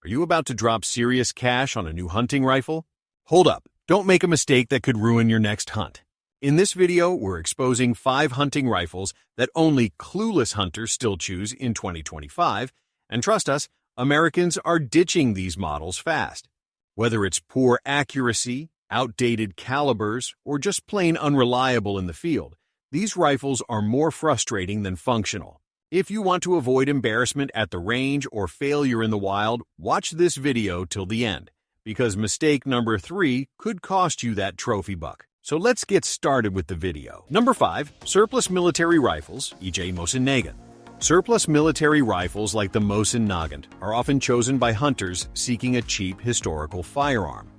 Are you about to drop serious cash on a new hunting rifle? Hold up, don't make a mistake that could ruin your next hunt. In this video, we're exposing 5 hunting rifles that only clueless hunters still choose in 2025, and trust us, Americans are ditching these models fast. Whether it's poor accuracy, outdated calibers, or just plain unreliable in the field, these rifles are more frustrating than functional. If you want to avoid embarrassment at the range or failure in the wild, watch this video till the end, because mistake number 3 could cost you that trophy buck. So let's get started with the video. Number 5. Surplus Military Rifles, E.J. Mosen Nagant. Surplus military rifles like the Mosen Nagant are often chosen by hunters seeking a cheap historical firearm.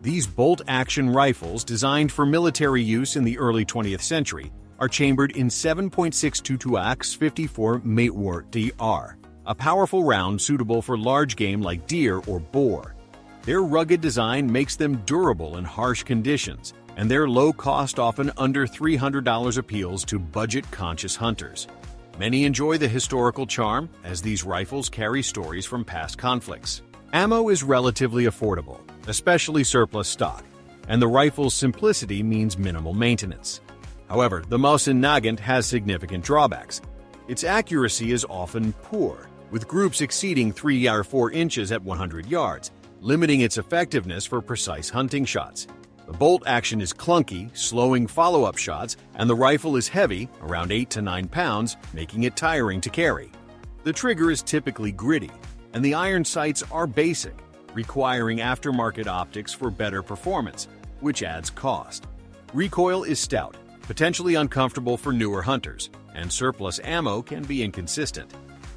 These bolt-action rifles, designed for military use in the early 20th century, are chambered in 7.622 54 Matewar DR, a powerful round suitable for large game like deer or boar. Their rugged design makes them durable in harsh conditions, and their low cost, often under $300, appeals to budget-conscious hunters. Many enjoy the historical charm, as these rifles carry stories from past conflicts. Ammo is relatively affordable, especially surplus stock, and the rifle's simplicity means minimal maintenance. However, the Mosen Nagant has significant drawbacks. Its accuracy is often poor, with groups exceeding 3 or 4 inches at 100 yards, limiting its effectiveness for precise hunting shots. The bolt action is clunky, slowing follow-up shots, and the rifle is heavy, around 8 to 9 pounds, making it tiring to carry. The trigger is typically gritty, and the iron sights are basic, requiring aftermarket optics for better performance, which adds cost. Recoil is stout, potentially uncomfortable for newer hunters, and surplus ammo can be inconsistent.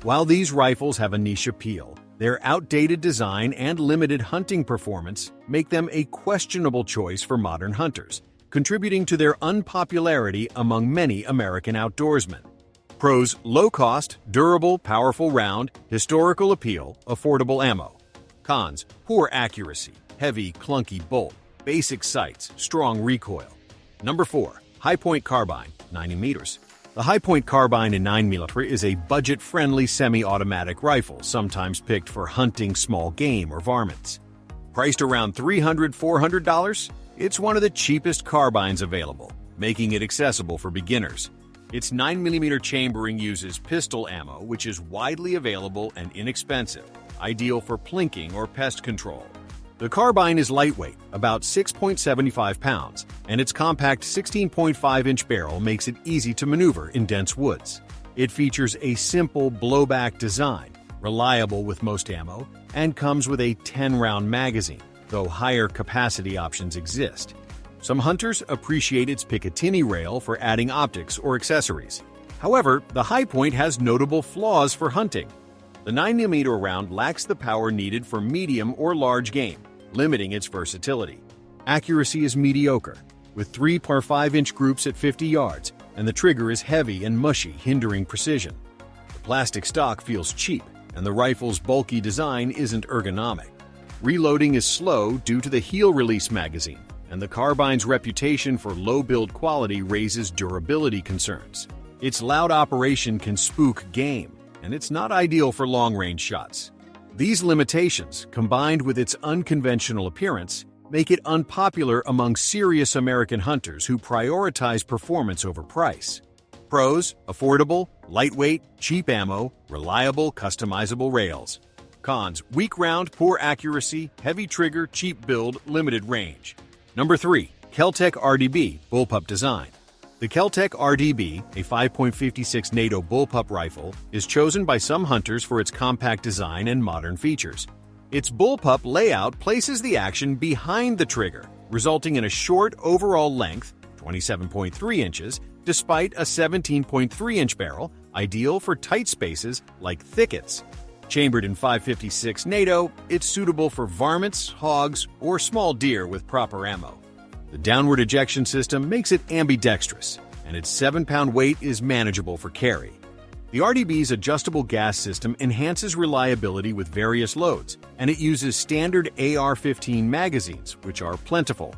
While these rifles have a niche appeal, their outdated design and limited hunting performance make them a questionable choice for modern hunters, contributing to their unpopularity among many American outdoorsmen. Pros: low cost, durable, powerful round, historical appeal, affordable ammo. Cons: poor accuracy, heavy, clunky bolt, basic sights, strong recoil. Number 4. Highpoint Carbine, 9mm. The Highpoint Carbine in 9mm is a budget-friendly semi-automatic rifle, sometimes picked for hunting small game or varmints. Priced around $300–400, it's one of the cheapest carbines available, making it accessible for beginners. Its 9mm chambering uses pistol ammo, which is widely available and inexpensive, ideal for plinking or pest control. The carbine is lightweight, about 6.75 pounds, and its compact 16.5-inch barrel makes it easy to maneuver in dense woods. It features a simple blowback design, reliable with most ammo, and comes with a 10-round magazine, though higher capacity options exist. Some hunters appreciate its Picatinny rail for adding optics or accessories. However, the Highpoint has notable flaws for hunting. The 9mm round lacks the power needed for medium or large game, limiting its versatility. Accuracy is mediocre, with 3 par 5-inch groups at 50 yards, and the trigger is heavy and mushy, hindering precision. The plastic stock feels cheap, and the rifle's bulky design isn't ergonomic. Reloading is slow due to the heel-release magazine, and the carbine's reputation for low build quality raises durability concerns. Its loud operation can spook game, and it's not ideal for long-range shots. These limitations, combined with its unconventional appearance, make it unpopular among serious American hunters who prioritize performance over price. Pros: affordable, lightweight, cheap ammo, reliable, customizable rails. Cons: weak round, poor accuracy, heavy trigger, cheap build, limited range. Number 3. KelTech RDB Bullpup Design. The KelTech RDB, a 5.56 NATO bullpup rifle, is chosen by some hunters for its compact design and modern features. Its bullpup layout places the action behind the trigger, resulting in a short overall length, 27.3 inches, despite a 17.3-inch barrel, ideal for tight spaces like thickets. Chambered in 5.56 NATO, it's suitable for varmints, hogs, or small deer with proper ammo. The downward ejection system makes it ambidextrous, and its 7-pound weight is manageable for carry. The RDB's adjustable gas system enhances reliability with various loads, and it uses standard AR15 magazines, which are plentiful.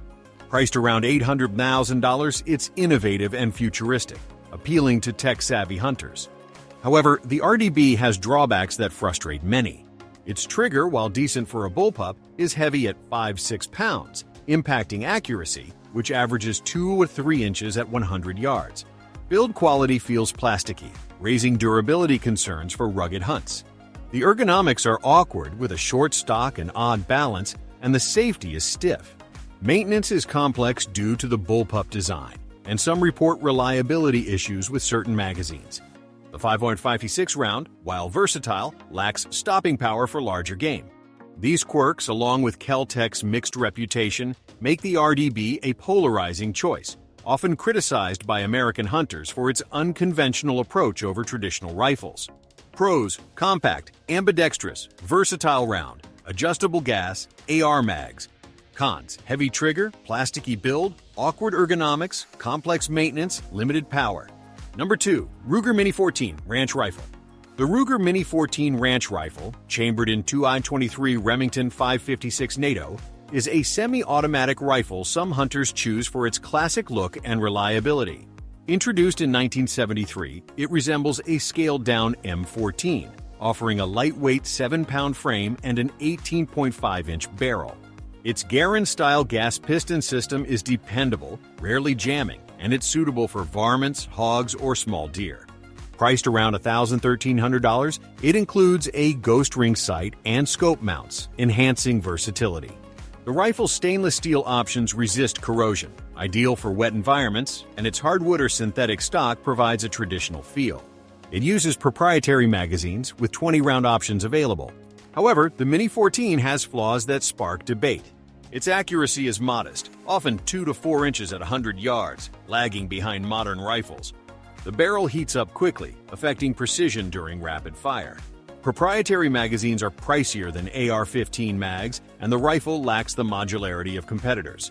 Priced around $800,000, it's innovative and futuristic, appealing to tech-savvy hunters. However, the RDB has drawbacks that frustrate many. Its trigger, while decent for a bullpup, is heavy at 5-6 pounds, impacting accuracy, which averages 2 or 3 inches at 100 yards. Build quality feels plasticky, raising durability concerns for rugged hunts. The ergonomics are awkward with a short stock and odd balance, and the safety is stiff. Maintenance is complex due to the bullpup design, and some report reliability issues with certain magazines. The 5.56 round, while versatile, lacks stopping power for larger game. These quirks, along with KelTech's mixed reputation, make the RDB a polarizing choice, often criticized by American hunters for its unconventional approach over traditional rifles. Pros: compact, ambidextrous, versatile round, adjustable gas, AR mags. Cons: heavy trigger, plasticky build, awkward ergonomics, complex maintenance, limited power. Number 2. Ruger Mini 14 Ranch Rifle. The Ruger Mini 14 Ranch Rifle, chambered in 2i23 Remington 556 NATO, is a semi-automatic rifle some hunters choose for its classic look and reliability. Introduced in 1973, it resembles a scaled-down M14, offering a lightweight 7-pound frame and an 18.5-inch barrel. Its Garand-style gas piston system is dependable, rarely jamming, and it's suitable for varmints, hogs, or small deer. Priced around $1,300, it includes a ghost ring sight and scope mounts, enhancing versatility. The rifle's stainless steel options resist corrosion, ideal for wet environments, and its hardwood or synthetic stock provides a traditional feel. It uses proprietary magazines with 20-round options available. However, the Mini 14 has flaws that spark debate. Its accuracy is modest, often 2 to 4 inches at 100 yards, lagging behind modern rifles. The barrel heats up quickly, affecting precision during rapid fire. Proprietary magazines are pricier than AR15 mags, and the rifle lacks the modularity of competitors.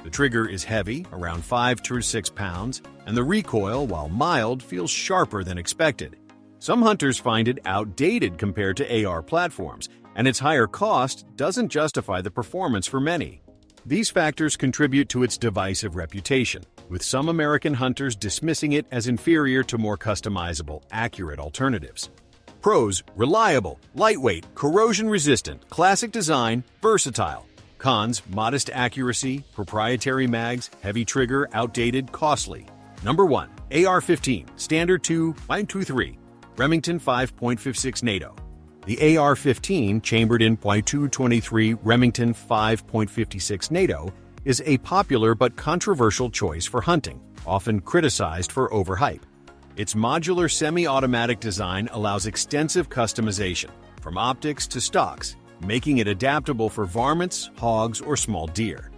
The trigger is heavy, around 5 to 6 pounds, and the recoil, while mild, feels sharper than expected. Some hunters find it outdated compared to AR platforms, and its higher cost doesn't justify the performance for many. These factors contribute to its divisive reputation, with some American hunters dismissing it as inferior to more customizable, accurate alternatives. Pros: reliable, lightweight, corrosion-resistant, classic design, versatile. Cons: modest accuracy, proprietary mags, heavy trigger, outdated, costly. Number 1. AR15 Standard 2.23 Remington 5.56 NATO. The AR-15, chambered in .223 Remington 5.56 NATO, is a popular but controversial choice for hunting, often criticized for overhype. Its modular semi-automatic design allows extensive customization, from optics to stocks, making it adaptable for varmints, hogs, or small deer.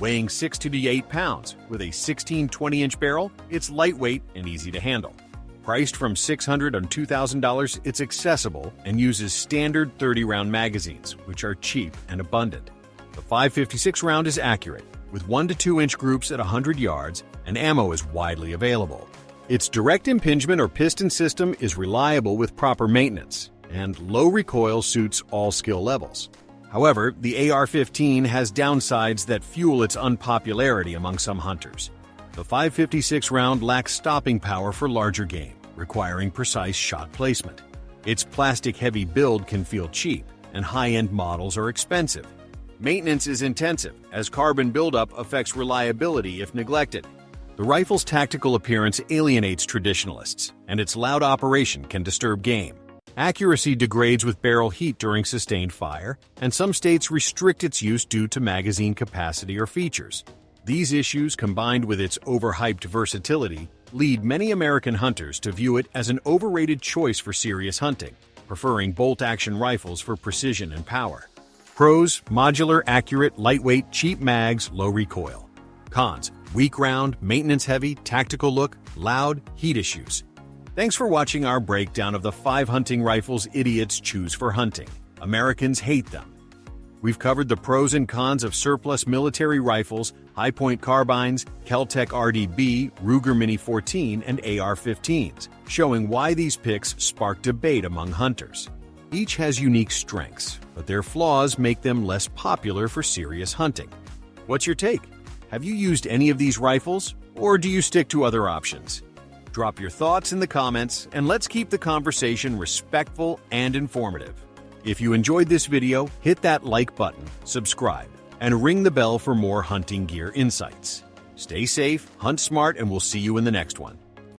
Weighing 6 to 8 pounds, with a 16-20-inch barrel, it's lightweight and easy to handle. Priced from $600 and $2,000, it's accessible and uses standard 30-round magazines, which are cheap and abundant. The 5.56 round is accurate, with 1 to 2-inch groups at 100 yards, and ammo is widely available. Its direct impingement or piston system is reliable with proper maintenance, and low recoil suits all skill levels. However, the AR-15 has downsides that fuel its unpopularity among some hunters. The 5.56 round lacks stopping power for larger game, requiring precise shot placement. Its plastic-heavy build can feel cheap, and high-end models are expensive. Maintenance is intensive, as carbon buildup affects reliability if neglected. The rifle's tactical appearance alienates traditionalists, and its loud operation can disturb game. Accuracy degrades with barrel heat during sustained fire, and some states restrict its use due to magazine capacity or features. These issues, combined with its overhyped versatility, lead many American hunters to view it as an overrated choice for serious hunting, preferring bolt-action rifles for precision and power. Pros: modular, accurate, lightweight, cheap mags, low recoil. Cons: weak round, maintenance-heavy, tactical look, loud, heat issues. Thanks for watching our breakdown of the 5 hunting rifles idiots choose for hunting. Americans hate them. We've covered the pros and cons of surplus military rifles, Highpoint carbines, KelTech RDB, Ruger Mini 14, and AR-15s, showing why these picks spark debate among hunters. Each has unique strengths, but their flaws make them less popular for serious hunting. What's your take? Have you used any of these rifles, or do you stick to other options? Drop your thoughts in the comments, and let's keep the conversation respectful and informative. If you enjoyed this video, hit that like button, subscribe, and ring the bell for more hunting gear insights. Stay safe, hunt smart, and we'll see you in the next one.